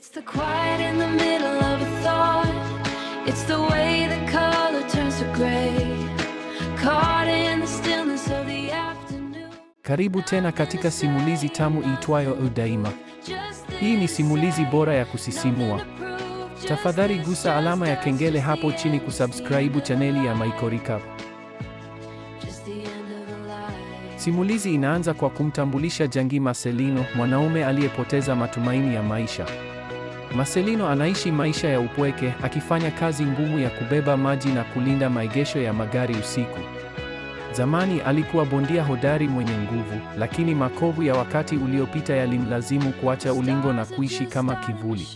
It's the quiet in the middle of a thought. It's the way the color turns to gray. Caught in the stillness of the afternoon. Karibu tena katika simulizi tamu iitwayo Daima. Hii ni simulizi bora ya kusisimua. Tafadhali gusa alama ya kengele hapo chini kusubscribe chaneli ya Michael Recap. Simulizi inaanza kwa kumtambulisha Jangi Marcelino, mwanaume aliyepoteza matumaini ya maisha. Marcelino anaishi maisha ya upweke, akifanya kazi ngumu ya kubeba maji na kulinda maegesho ya magari usiku. Zamani alikuwa bondia hodari mwenye nguvu, lakini makovu ya wakati uliopita yalimlazimu kuacha ulingo na kuishi kama kivuli.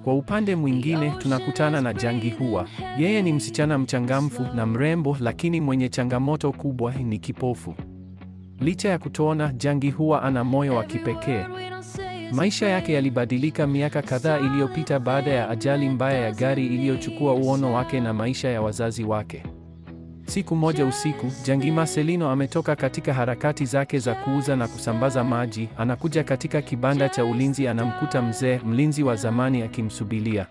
Kwa upande mwingine, tunakutana na Jangi Hua. Yeye ni msichana mchangamfu na mrembo, lakini mwenye changamoto kubwa: ni kipofu. Licha ya kutoona, Jangi Hua ana moyo wa kipekee. Maisha yake yalibadilika miaka kadhaa iliyopita baada ya ajali mbaya ya gari iliyochukua uono wake na maisha ya wazazi wake. Siku moja usiku, Jangi Marcelino ametoka katika harakati zake za kuuza na kusambaza maji, anakuja katika kibanda cha ulinzi. Anamkuta mzee, mlinzi wa zamani, akimsubiria.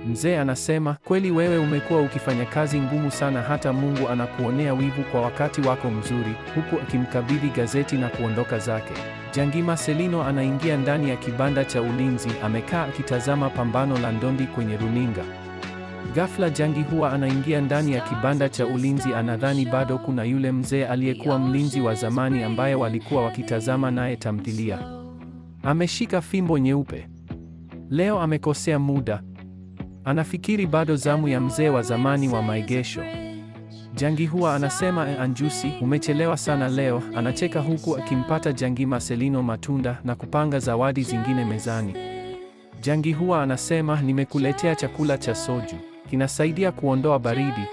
Mzee anasema, kweli wewe umekuwa ukifanya kazi ngumu sana, hata Mungu anakuonea wivu kwa wakati wako mzuri, huku akimkabidhi gazeti na kuondoka zake. Jangi Marcelino anaingia ndani ya kibanda cha ulinzi, amekaa akitazama pambano la ndondi kwenye runinga. Ghafla Jangi Hua anaingia ndani ya kibanda cha ulinzi. Anadhani bado kuna yule mzee aliyekuwa mlinzi wa zamani ambaye walikuwa wakitazama naye tamthilia. Ameshika fimbo nyeupe. Leo amekosea muda. Anafikiri bado zamu ya mzee wa zamani wa maegesho. Jangi Hua anasema, Anjusi, umechelewa sana leo. Anacheka huku akimpata Jangi Marcelino matunda na kupanga zawadi zingine mezani. Jangi Hua anasema, nimekuletea chakula cha soju. Kinasaidia kuondoa baridi.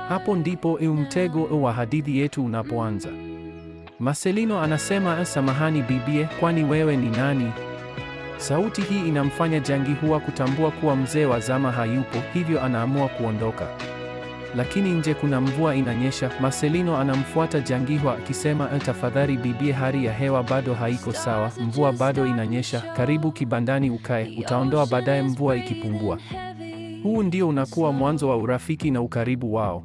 Hapo ndipo mtego wa hadithi yetu unapoanza. Marcelino anasema, samahani bibie, kwani wewe ni nani? Sauti hii inamfanya Jangi Hua kutambua kuwa mzee wa zama hayupo, hivyo anaamua kuondoka. Lakini nje kuna mvua inanyesha. Marcelino anamfuata Jangi Hua akisema, tafadhali bibie, hali ya hewa bado haiko sawa, mvua bado inanyesha, karibu kibandani ukae, utaondoa baadaye mvua ikipungua. Huu ndio unakuwa mwanzo wa urafiki na ukaribu wao.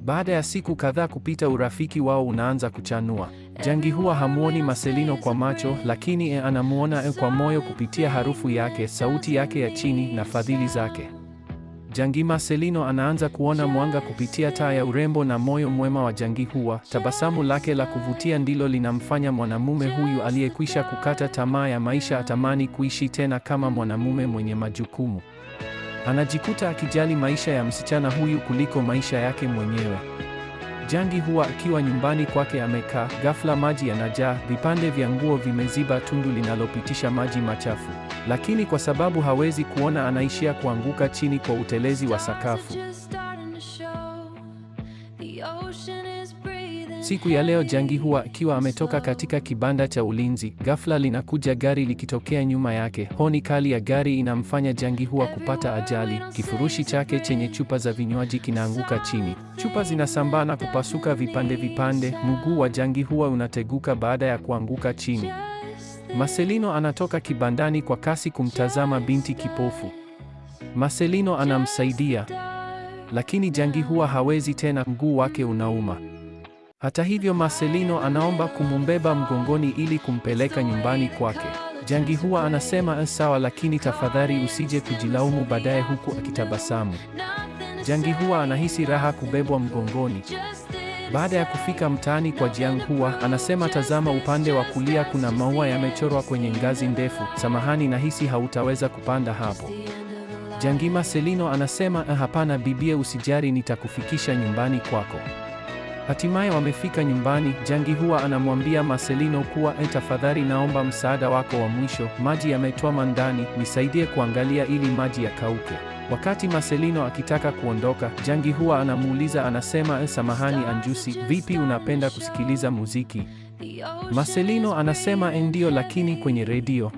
Baada ya siku kadhaa kupita, urafiki wao unaanza kuchanua. Jangi Hua hamuoni Marcelino kwa macho, lakini anamuona kwa moyo kupitia harufu yake, sauti yake ya chini na fadhili zake. Jangi Marcelino anaanza kuona mwanga kupitia taa ya urembo na moyo mwema wa Jangi Hua. Tabasamu lake la kuvutia ndilo linamfanya mwanamume huyu aliyekwisha kukata tamaa ya maisha atamani kuishi tena kama mwanamume mwenye majukumu. Anajikuta akijali maisha ya msichana huyu kuliko maisha yake mwenyewe. Jangi Hua akiwa nyumbani kwake amekaa, ghafla maji yanajaa, vipande vya nguo vimeziba tundu linalopitisha maji machafu. Lakini kwa sababu hawezi kuona, anaishia kuanguka chini kwa utelezi wa sakafu. Siku ya leo Jangi Hua akiwa ametoka katika kibanda cha ulinzi, ghafla linakuja gari likitokea nyuma yake. Honi kali ya gari inamfanya Jangi Hua kupata ajali. Kifurushi chake chenye chupa za vinywaji kinaanguka chini. Chupa zinasambaa na kupasuka vipande vipande. Mguu wa Jangi Hua unateguka baada ya kuanguka chini. Marcelino anatoka kibandani kwa kasi kumtazama binti kipofu. Marcelino anamsaidia, lakini Jangi Hua hawezi tena, mguu wake unauma. Hata hivyo, Marcelino anaomba kumumbeba mgongoni ili kumpeleka nyumbani kwake. Jangi Hua anasema sawa, lakini tafadhali usije kujilaumu baadaye, huku akitabasamu. Jangi Hua anahisi raha kubebwa mgongoni. Baada ya kufika mtaani kwa Jangi Hua, anasema, tazama upande wa kulia kuna maua yamechorwa kwenye ngazi ndefu. Samahani, nahisi hautaweza kupanda hapo. Jangi Marcelino anasema, hapana bibie, usijari, nitakufikisha nyumbani kwako. Hatimaye wamefika nyumbani. Jangi Hua anamwambia Marcelino kuwa, tafadhali naomba msaada wako wa mwisho, maji yametwama ndani, nisaidie kuangalia ili maji yakauke. Wakati Marcelino akitaka kuondoka, Jangi Hua anamuuliza, anasema, samahani Anjusi, vipi, unapenda kusikiliza muziki? Marcelino anasema, ndio, lakini kwenye redio.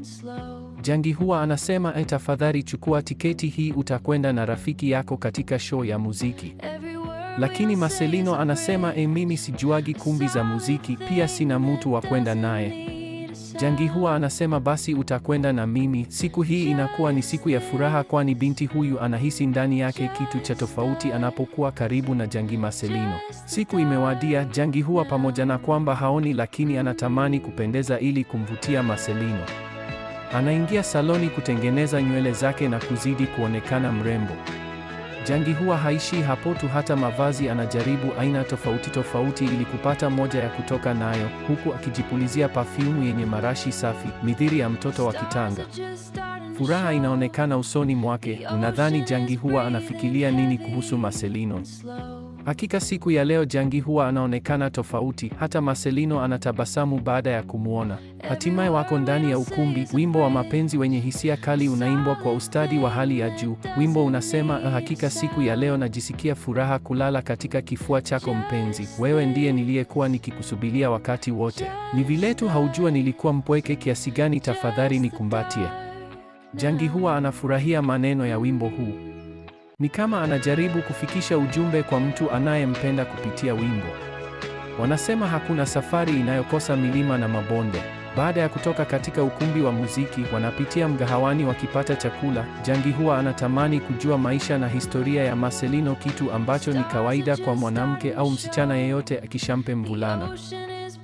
Jangi Hua anasema, tafadhali chukua tiketi hii, utakwenda na rafiki yako katika show ya muziki. Lakini Marcelino anasema, mimi sijuagi kumbi za muziki, pia sina mtu wa kwenda naye. Jangi Hua anasema basi utakwenda na mimi. Siku hii inakuwa ni siku ya furaha, kwani binti huyu anahisi ndani yake kitu cha tofauti anapokuwa karibu na Jangi Marcelino. Siku imewadia. Jangi Hua pamoja na kwamba haoni, lakini anatamani kupendeza ili kumvutia Marcelino. Anaingia saloni kutengeneza nywele zake na kuzidi kuonekana mrembo. Jangi Hua haishi hapo tu, hata mavazi anajaribu aina tofauti tofauti ili kupata moja ya kutoka nayo, huku akijipulizia perfume yenye marashi safi mithili ya mtoto wa kitanga. Furaha inaonekana usoni mwake. Unadhani Jangi Hua anafikiria nini kuhusu Marcelino? Hakika siku ya leo Jangi Hua anaonekana tofauti. Hata Marcelino anatabasamu baada ya kumwona. Hatimaye wako ndani ya ukumbi. Wimbo wa mapenzi wenye hisia kali unaimbwa kwa ustadi wa hali ya juu. Wimbo unasema, hakika siku ya leo najisikia furaha kulala katika kifua chako mpenzi. Wewe ndiye niliyekuwa nikikusubiria wakati wote. Ni vile tu haujua nilikuwa mpweke kiasi gani, tafadhali nikumbatie. Jangi Hua anafurahia maneno ya wimbo huu. Ni kama anajaribu kufikisha ujumbe kwa mtu anayempenda kupitia wimbo. Wanasema hakuna safari inayokosa milima na mabonde. Baada ya kutoka katika ukumbi wa muziki, wanapitia mgahawani wakipata chakula. Jangi Hua anatamani kujua maisha na historia ya Marcelino, kitu ambacho ni kawaida kwa mwanamke au msichana yeyote akishampe mvulana.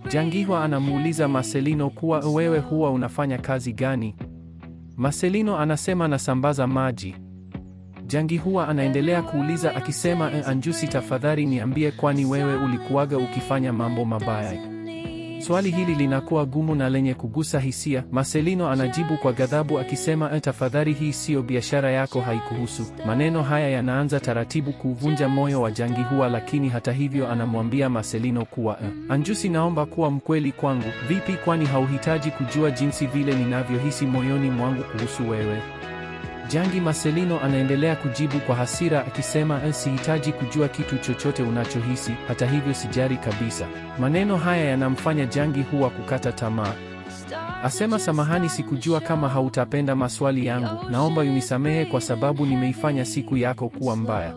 Jangi Hua anamuuliza Marcelino kuwa, wewe huwa unafanya kazi gani? Marcelino anasema nasambaza maji. Jangi Hua anaendelea kuuliza akisema, Anjusi tafadhali niambie, kwani wewe ulikuwaga ukifanya mambo mabaya? Swali hili linakuwa gumu na lenye kugusa hisia. Marcelino anajibu kwa ghadhabu akisema, tafadhali, hii siyo biashara yako, haikuhusu. Maneno haya yanaanza taratibu kuvunja moyo wa Jangi Hua, lakini hata hivyo anamwambia Marcelino kuwa, Anjusi, naomba kuwa mkweli kwangu. Vipi, kwani hauhitaji kujua jinsi vile ninavyohisi moyoni mwangu kuhusu wewe? Jangi Marcelino anaendelea kujibu kwa hasira akisema, sihitaji kujua kitu chochote unachohisi, hata hivyo sijari kabisa. Maneno haya yanamfanya Jangi Hua kukata tamaa. Asema, samahani, sikujua kama hautapenda maswali yangu. Naomba unisamehe kwa sababu nimeifanya siku yako kuwa mbaya.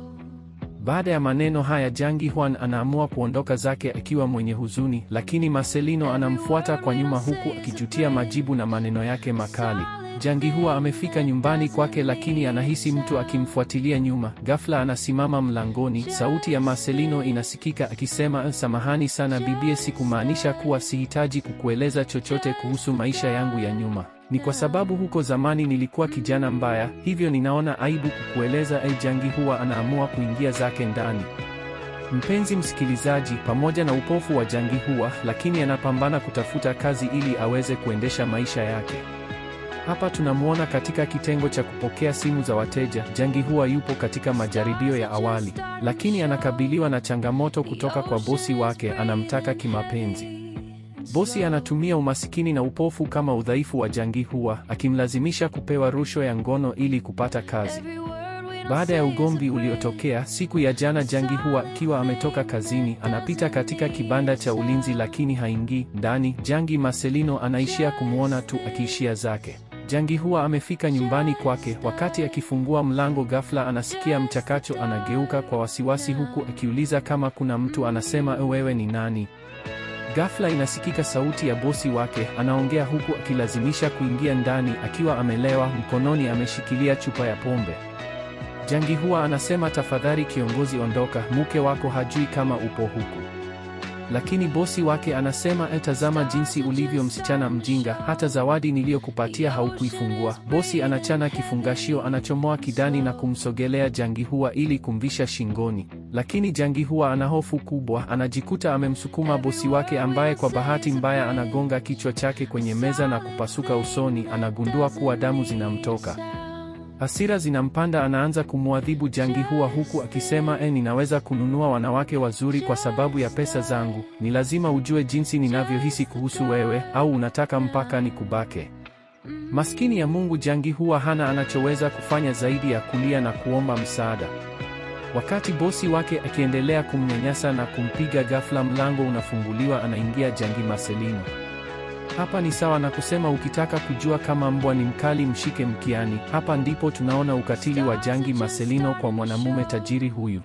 Baada ya maneno haya Jangi Hua anaamua kuondoka zake akiwa mwenye huzuni, lakini Marcelino anamfuata kwa nyuma huku akijutia majibu na maneno yake makali. Jangi Hua amefika nyumbani kwake, lakini anahisi mtu akimfuatilia nyuma. Ghafla anasimama mlangoni. Sauti ya Marcelino inasikika akisema, samahani sana bibie, sikumaanisha kuwa sihitaji kukueleza chochote kuhusu maisha yangu ya nyuma. Ni kwa sababu huko zamani nilikuwa kijana mbaya, hivyo ninaona aibu kukueleza. Jangi Hua anaamua kuingia zake ndani. Mpenzi msikilizaji, pamoja na upofu wa Jangi Hua, lakini anapambana kutafuta kazi ili aweze kuendesha maisha yake. Hapa tunamuona katika kitengo cha kupokea simu za wateja. Jangi Hua yupo katika majaribio ya awali, lakini anakabiliwa na changamoto kutoka kwa bosi wake, anamtaka kimapenzi. Bosi anatumia umasikini na upofu kama udhaifu wa Jangi Hua, akimlazimisha kupewa rushwa ya ngono ili kupata kazi. Baada ya ugomvi uliotokea siku ya jana, Jangi Hua akiwa ametoka kazini, anapita katika kibanda cha ulinzi lakini haingii ndani. Jangi Marcelino anaishia kumwona tu akiishia zake. Jangi Hua amefika nyumbani kwake. Wakati akifungua mlango, ghafla anasikia mchakacho. Anageuka kwa wasiwasi huku akiuliza kama kuna mtu. Anasema, wewe ni nani? Ghafla inasikika sauti ya bosi wake, anaongea huku akilazimisha kuingia ndani akiwa amelewa, mkononi ameshikilia chupa ya pombe. Jangi Hua anasema, tafadhali kiongozi, ondoka, mke wako hajui kama upo huku. Lakini bosi wake anasema, tazama jinsi ulivyo msichana mjinga, hata zawadi niliyokupatia haukuifungua. Bosi anachana kifungashio, anachomoa kidani na kumsogelea Jangi Hua ili kumvisha shingoni. Lakini Jangi Hua ana hofu kubwa, anajikuta amemsukuma bosi wake ambaye kwa bahati mbaya anagonga kichwa chake kwenye meza na kupasuka usoni. Anagundua kuwa damu zinamtoka. Hasira zinampanda, anaanza kumwadhibu Jangi Hua huku akisema, ninaweza kununua wanawake wazuri kwa sababu ya pesa zangu. Ni lazima ujue jinsi ninavyohisi kuhusu wewe, au unataka mpaka nikubake? Maskini ya Mungu, Jangi Hua hana anachoweza kufanya zaidi ya kulia na kuomba msaada. Wakati bosi wake akiendelea kumnyanyasa na kumpiga, ghafla mlango unafunguliwa, anaingia Jangi Marcelino. Hapa ni sawa na kusema ukitaka kujua kama mbwa ni mkali mshike mkiani. Hapa ndipo tunaona ukatili wa Jangi Marcelino kwa mwanamume tajiri huyu.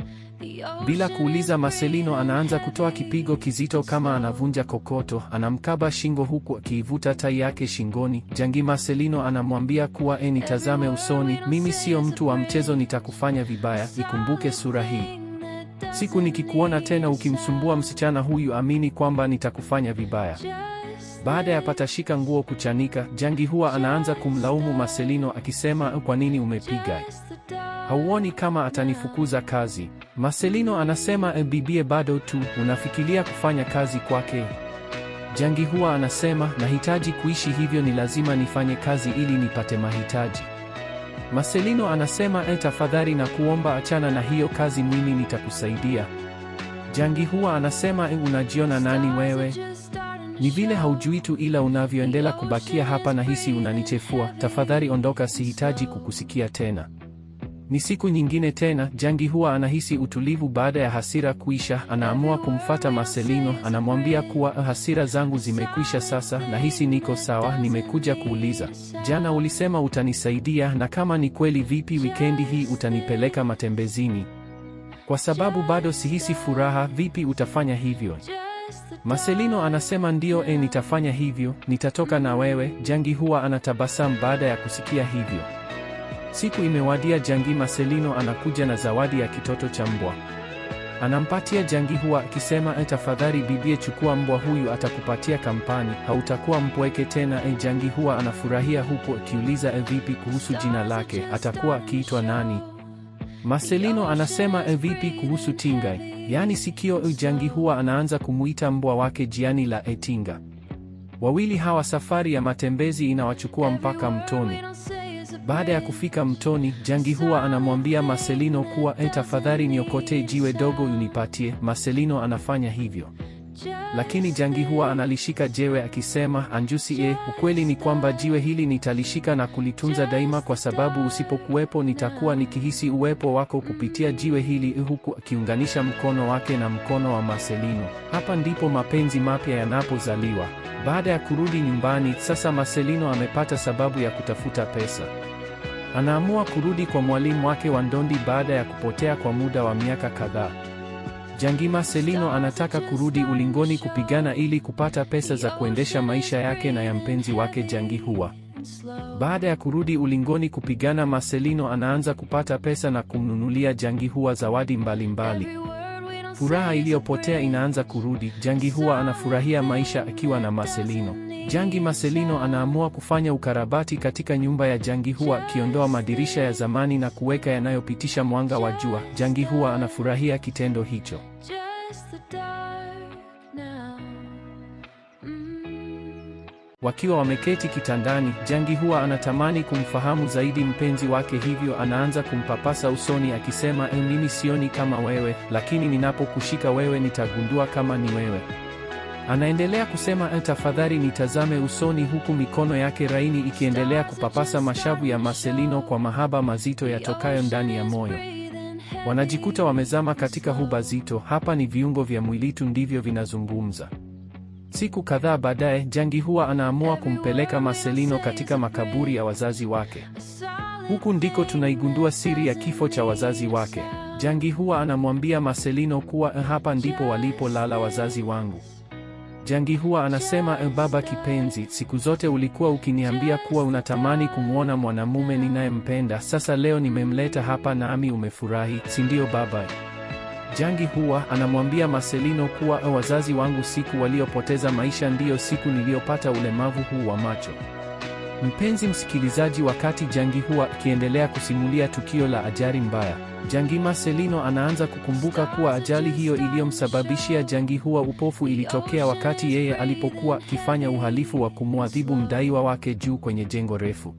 Bila kuuliza, Marcelino anaanza kutoa kipigo kizito kama anavunja kokoto. Anamkaba shingo huku akiivuta tai yake shingoni. Jangi Marcelino anamwambia kuwa nitazame usoni, mimi sio mtu wa mchezo, nitakufanya vibaya, ikumbuke sura hii. Siku nikikuona tena ukimsumbua msichana huyu, amini kwamba nitakufanya vibaya. Baada ya patashika nguo kuchanika, Jangi huwa anaanza kumlaumu Marcelino akisema, kwa nini umepiga? Hauoni kama atanifukuza kazi? Marcelino anasema, bibie bado tu, unafikiria kufanya kazi kwake? Jangi huwa anasema, nahitaji kuishi, hivyo ni lazima nifanye kazi ili nipate mahitaji. Marcelino anasema, tafadhali na kuomba achana na hiyo kazi, mimi nitakusaidia. Jangi huwa anasema, unajiona nani wewe? Ni vile haujui tu, ila unavyoendelea kubakia hapa na hisi unanichefua. Tafadhali ondoka, sihitaji kukusikia tena. Ni siku nyingine tena, Jangi huwa anahisi utulivu baada ya hasira kuisha. Anaamua kumfata Marcelino, anamwambia kuwa hasira zangu zimekwisha sasa, nahisi niko sawa, nimekuja kuuliza. Jana ulisema utanisaidia, na kama ni kweli, vipi wikendi hii utanipeleka matembezini? Kwa sababu bado sihisi furaha, vipi utafanya hivyo? Marcelino anasema ndio, nitafanya hivyo, nitatoka na wewe. Jangi huwa anatabasamu baada ya kusikia hivyo. Siku imewadia. Jangi Marcelino anakuja na zawadi ya kitoto cha mbwa. Anampatia Jangi huwa akisema, tafadhali bibie, chukua mbwa huyu, atakupatia kampani, hautakuwa mpweke tena. Jangi huwa anafurahia huku akiuliza, vipi kuhusu jina lake, atakuwa akiitwa nani? Marcelino anasema, vipi kuhusu Tinga, yaani sikio? Jangi huwa anaanza kumuita mbwa wake Jiani la Tinga. Wawili hawa, safari ya matembezi inawachukua mpaka mtoni. Baada ya kufika mtoni, Jangi huwa anamwambia Marcelino kuwa tafadhali niokotee jiwe dogo unipatie. Marcelino anafanya hivyo, lakini Jangi huwa analishika jiwe akisema, Anjusi, ukweli ni kwamba jiwe hili nitalishika na kulitunza daima, kwa sababu usipokuwepo nitakuwa nikihisi uwepo wako kupitia jiwe hili, huku akiunganisha mkono wake na mkono wa Marcelino. Hapa ndipo mapenzi mapya yanapozaliwa. Baada ya kurudi nyumbani, sasa Marcelino amepata sababu ya kutafuta pesa. Anaamua kurudi kwa mwalimu wake wa ndondi baada ya kupotea kwa muda wa miaka kadhaa. Jangi Marcelino anataka kurudi ulingoni kupigana ili kupata pesa za kuendesha maisha yake na ya mpenzi wake Jangi huwa. Baada ya kurudi ulingoni kupigana, Marcelino anaanza kupata pesa na kumnunulia Jangi huwa zawadi mbalimbali. Furaha iliyopotea inaanza kurudi. Jangi huwa anafurahia maisha akiwa na Marcelino. Jangi Marcelino anaamua kufanya ukarabati katika nyumba ya Jangi huwa, akiondoa madirisha ya zamani na kuweka yanayopitisha mwanga wa jua. Jangi huwa anafurahia kitendo hicho. Wakiwa wameketi kitandani, Jangi huwa anatamani kumfahamu zaidi mpenzi wake, hivyo anaanza kumpapasa usoni akisema, mimi sioni kama wewe, lakini ninapokushika wewe nitagundua kama ni wewe. Anaendelea kusema, tafadhali nitazame usoni, huku mikono yake laini ikiendelea kupapasa mashavu ya Marcelino kwa mahaba mazito yatokayo ndani ya moyo. Wanajikuta wamezama katika huba zito. Hapa ni viungo vya mwili tu ndivyo vinazungumza. Siku kadhaa baadaye, Jangi huwa anaamua kumpeleka Marcelino katika makaburi ya wazazi wake. Huku ndiko tunaigundua siri ya kifo cha wazazi wake. Jangi huwa anamwambia Marcelino kuwa hapa ndipo walipolala wazazi wangu. Jangi huwa anasema, baba kipenzi, siku zote ulikuwa ukiniambia kuwa unatamani kumwona mwanamume ninayempenda. Sasa leo nimemleta hapa nami umefurahi, si ndio baba? Jangi huwa anamwambia Marcelino kuwa wazazi wangu siku waliopoteza maisha ndiyo siku niliyopata ulemavu huu wa macho. Mpenzi msikilizaji, wakati Jangi huwa akiendelea kusimulia tukio la ajali mbaya, Jangi Marcelino anaanza kukumbuka kuwa ajali hiyo iliyomsababishia Jangi huwa upofu ilitokea wakati yeye alipokuwa akifanya uhalifu wa kumwadhibu mdaiwa wake juu kwenye jengo refu.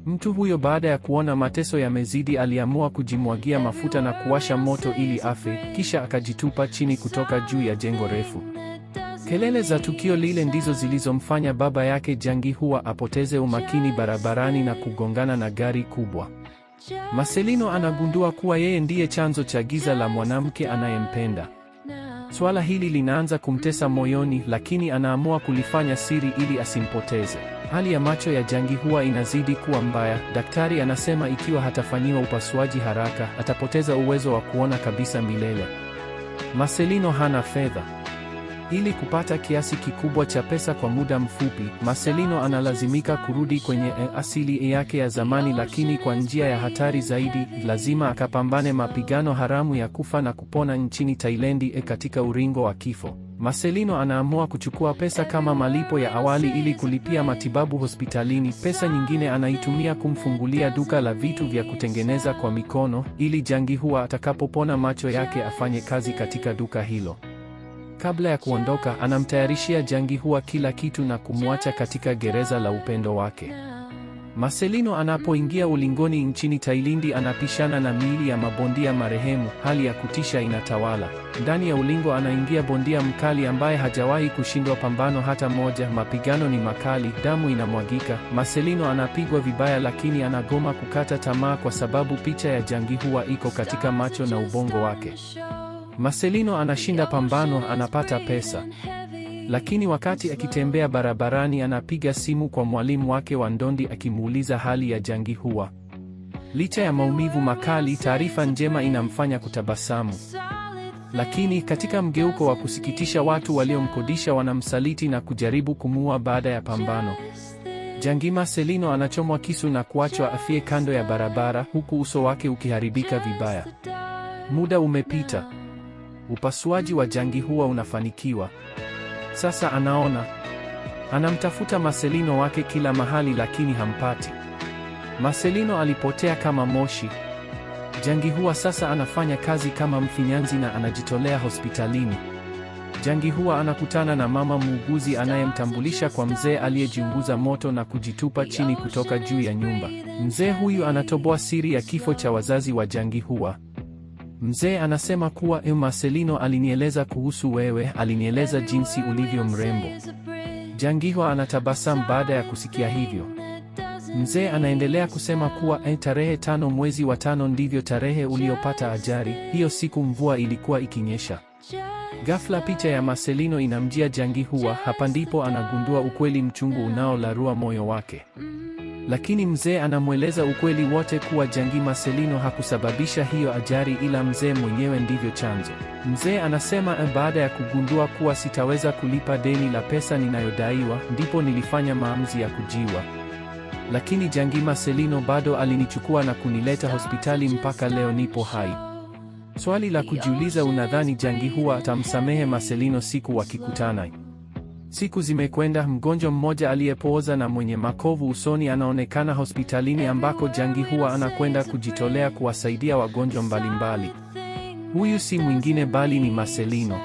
Mtu huyo baada ya kuona mateso yamezidi, aliamua kujimwagia mafuta na kuwasha moto ili afe, kisha akajitupa chini kutoka juu ya jengo refu. Kelele za tukio lile ndizo zilizomfanya baba yake Jangi huwa apoteze umakini barabarani na kugongana na gari kubwa. Marcelino anagundua kuwa yeye ndiye chanzo cha giza la mwanamke anayempenda. Swala hili linaanza kumtesa moyoni, lakini anaamua kulifanya siri ili asimpoteze. Hali ya macho ya Jangi Hua inazidi kuwa mbaya. Daktari anasema ikiwa hatafanyiwa upasuaji haraka, atapoteza uwezo wa kuona kabisa milele. Marcelino hana fedha. Ili kupata kiasi kikubwa cha pesa kwa muda mfupi, Marcelino analazimika kurudi kwenye asili yake ya zamani, lakini kwa njia ya hatari zaidi. Lazima akapambane mapigano haramu ya kufa na kupona nchini Thailand katika ulingo wa kifo. Marcelino anaamua kuchukua pesa kama malipo ya awali ili kulipia matibabu hospitalini. Pesa nyingine anaitumia kumfungulia duka la vitu vya kutengeneza kwa mikono, ili Jangi Hua atakapopona macho yake afanye kazi katika duka hilo. Kabla ya kuondoka, anamtayarishia Jangi Hua kila kitu na kumwacha katika gereza la upendo wake. Marcelino anapoingia ulingoni nchini Thailand, anapishana na miili ya mabondia marehemu. Hali ya kutisha inatawala. Ndani ya ulingo anaingia bondia mkali ambaye hajawahi kushindwa pambano hata moja. Mapigano ni makali, damu inamwagika. Marcelino anapigwa vibaya, lakini anagoma kukata tamaa kwa sababu picha ya Jangi Hua iko katika macho na ubongo wake. Marcelino anashinda pambano, anapata pesa. Lakini wakati akitembea barabarani, anapiga simu kwa mwalimu wake wa ndondi akimuuliza hali ya Jangi Hua. Licha ya maumivu makali, taarifa njema inamfanya kutabasamu. Lakini katika mgeuko wa kusikitisha, watu waliomkodisha wanamsaliti na kujaribu kumuua baada ya pambano. Jangi Marcelino anachomwa kisu na kuachwa afie kando ya barabara, huku uso wake ukiharibika vibaya. Muda umepita. Upasuaji wa Jangi Hua unafanikiwa. Sasa anaona. Anamtafuta Marcelino wake kila mahali, lakini hampati. Marcelino alipotea kama moshi. Jangi Hua sasa anafanya kazi kama mfinyanzi na anajitolea hospitalini. Jangi Hua anakutana na mama muuguzi anayemtambulisha kwa mzee aliyejiunguza moto na kujitupa chini kutoka juu ya nyumba. Mzee huyu anatoboa siri ya kifo cha wazazi wa Jangi Hua. Mzee anasema kuwa Marcelino alinieleza kuhusu wewe, alinieleza jinsi ulivyo mrembo. Jangi Hua anatabasamu baada ya kusikia hivyo. Mzee anaendelea kusema kuwa tarehe 5 mwezi wa 5 ndivyo tarehe uliopata ajali. Hiyo siku mvua ilikuwa ikinyesha. Ghafla picha ya Marcelino inamjia Jangi Hua. Hapa ndipo anagundua ukweli mchungu unaolarua moyo wake. Lakini mzee anamweleza ukweli wote kuwa Jangi Marcelino hakusababisha hiyo ajali, ila mzee mwenyewe ndivyo chanzo. Mzee anasema baada ya kugundua kuwa sitaweza kulipa deni la pesa ninayodaiwa, ndipo nilifanya maamuzi ya kujiua. Lakini Jangi Marcelino bado alinichukua na kunileta hospitali, mpaka leo nipo hai. Swali la kujiuliza, unadhani Jangi Hua atamsamehe Marcelino siku wakikutana? Siku zimekwenda. Mgonjwa mmoja aliyepooza na mwenye makovu usoni anaonekana hospitalini, ambako Jangi Hua anakwenda kujitolea kuwasaidia wagonjwa mbalimbali. Huyu si mwingine bali ni Marcelino.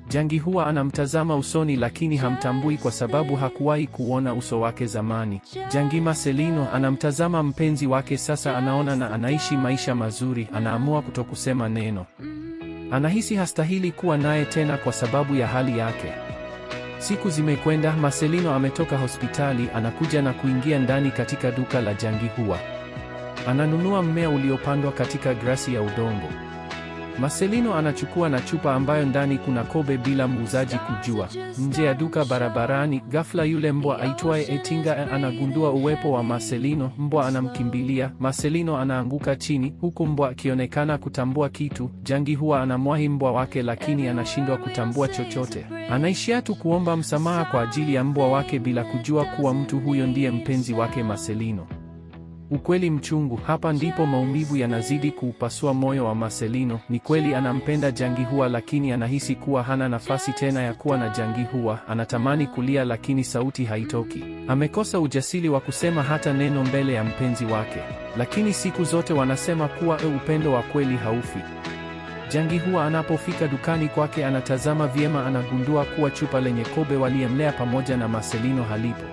Jangi Hua anamtazama usoni, lakini hamtambui kwa sababu hakuwahi kuona uso wake zamani. Jangi Marcelino anamtazama mpenzi wake sasa, anaona na anaishi maisha mazuri. Anaamua kutokusema neno. Anahisi hastahili kuwa naye tena kwa sababu ya hali yake. Siku zimekwenda. Marcelino ametoka hospitali, anakuja na kuingia ndani katika duka la Jangi Hua. Ananunua mmea uliopandwa katika grasi ya udongo. Marcelino anachukua na chupa ambayo ndani kuna kobe bila muuzaji kujua. Nje ya duka barabarani, ghafla yule mbwa aitwaye Etinga anagundua uwepo wa Marcelino. Mbwa anamkimbilia. Marcelino anaanguka chini, huku mbwa akionekana kutambua kitu. Jangi Hua anamwahi mbwa wake, lakini anashindwa kutambua chochote. Anaishia tu kuomba msamaha kwa ajili ya mbwa wake bila kujua kuwa mtu huyo ndiye mpenzi wake Marcelino. Ukweli mchungu. Hapa ndipo maumivu yanazidi kuupasua moyo wa Marcelino. Ni kweli anampenda Jangi Hua, lakini anahisi kuwa hana nafasi tena ya kuwa na Jangi Hua. Anatamani kulia, lakini sauti haitoki. Amekosa ujasiri wa kusema hata neno mbele ya mpenzi wake. Lakini siku zote wanasema kuwa upendo wa kweli haufi. Jangi Hua anapofika dukani kwake, anatazama vyema, anagundua kuwa chupa lenye kobe waliyemlea pamoja na Marcelino halipo.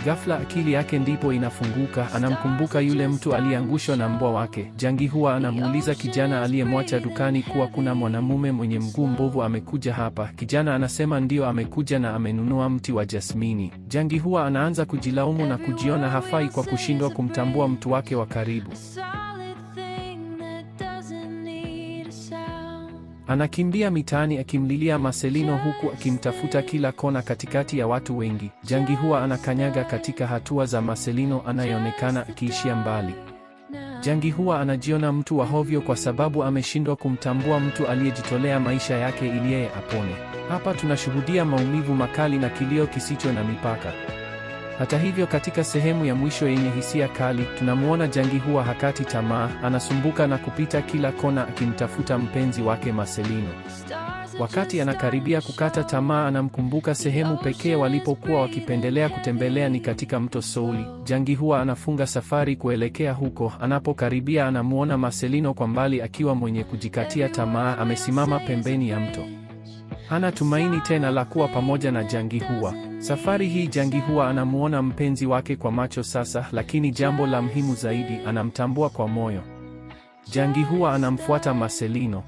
Ghafla akili yake ndipo inafunguka. Anamkumbuka yule mtu aliyeangushwa na mbwa wake. Jangi Hua anamuuliza kijana aliyemwacha dukani kuwa kuna mwanamume mwenye mguu mbovu amekuja hapa. Kijana anasema ndio, amekuja na amenunua mti wa jasmini. Jangi Hua anaanza kujilaumu na kujiona hafai kwa kushindwa kumtambua mtu wake wa karibu. Anakimbia mitaani akimlilia Marcelino huku akimtafuta kila kona katikati ya watu wengi. Jangi huwa anakanyaga katika hatua za Marcelino anayeonekana akiishia mbali. Jangi huwa anajiona mtu wa hovyo kwa sababu ameshindwa kumtambua mtu aliyejitolea maisha yake ili yeye apone. Hapa tunashuhudia maumivu makali na kilio kisicho na mipaka. Hata hivyo, katika sehemu ya mwisho yenye hisia kali, tunamuona Jangi huwa hakati tamaa, anasumbuka na kupita kila kona akimtafuta mpenzi wake Marcelino. Wakati anakaribia kukata tamaa, anamkumbuka sehemu pekee walipokuwa wakipendelea kutembelea ni katika mto Souli. Jangi huwa anafunga safari kuelekea huko. Anapokaribia, anamuona Marcelino kwa mbali akiwa mwenye kujikatia tamaa, amesimama pembeni ya mto. Hana tumaini tena la kuwa pamoja na Jangi huwa. Safari hii Jangi huwa anamuona mpenzi wake kwa macho sasa, lakini jambo la muhimu zaidi, anamtambua kwa moyo. Jangi huwa anamfuata Marcelino.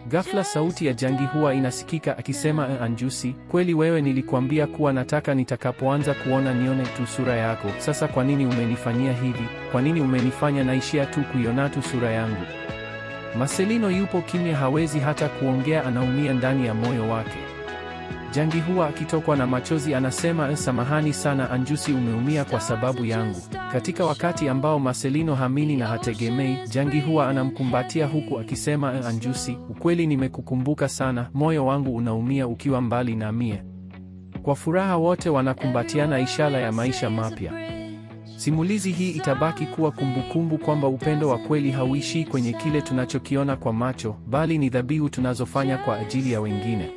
Ghafla sauti ya Jangi huwa inasikika akisema, Anjusi, kweli wewe nilikuambia kuwa nataka nitakapoanza kuona nione tu sura yako. Sasa kwa nini umenifanyia hivi? Kwa nini umenifanya naishia tu kuiona tu sura yangu? Marcelino yupo kimya, hawezi hata kuongea, anaumia ndani ya moyo wake. Jangi huwa akitokwa na machozi anasema, samahani sana Anjusi, umeumia kwa sababu yangu. Katika wakati ambao Marcelino hamini na hategemei, Jangi huwa anamkumbatia huku akisema, Anjusi, ukweli nimekukumbuka sana, moyo wangu unaumia ukiwa mbali na mie. Kwa furaha wote wanakumbatiana, ishara ya maisha mapya. Simulizi hii itabaki kuwa kumbukumbu kwamba upendo wa kweli hauishii kwenye kile tunachokiona kwa macho, bali ni dhabihu tunazofanya kwa ajili ya wengine.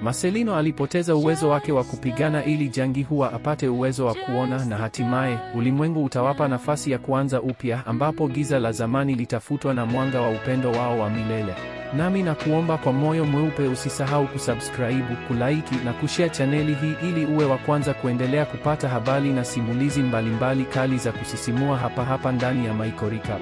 Marcelino alipoteza uwezo wake wa kupigana ili Jangi huwa apate uwezo wa kuona, na hatimaye ulimwengu utawapa nafasi ya kuanza upya, ambapo giza la zamani litafutwa na mwanga wa upendo wao wa milele. Nami na kuomba kwa moyo mweupe usisahau kusubscribe, kulike na kushare chaneli hii ili uwe wa kwanza kuendelea kupata habari na simulizi mbalimbali kali za kusisimua hapa ndani ya Michael Recap.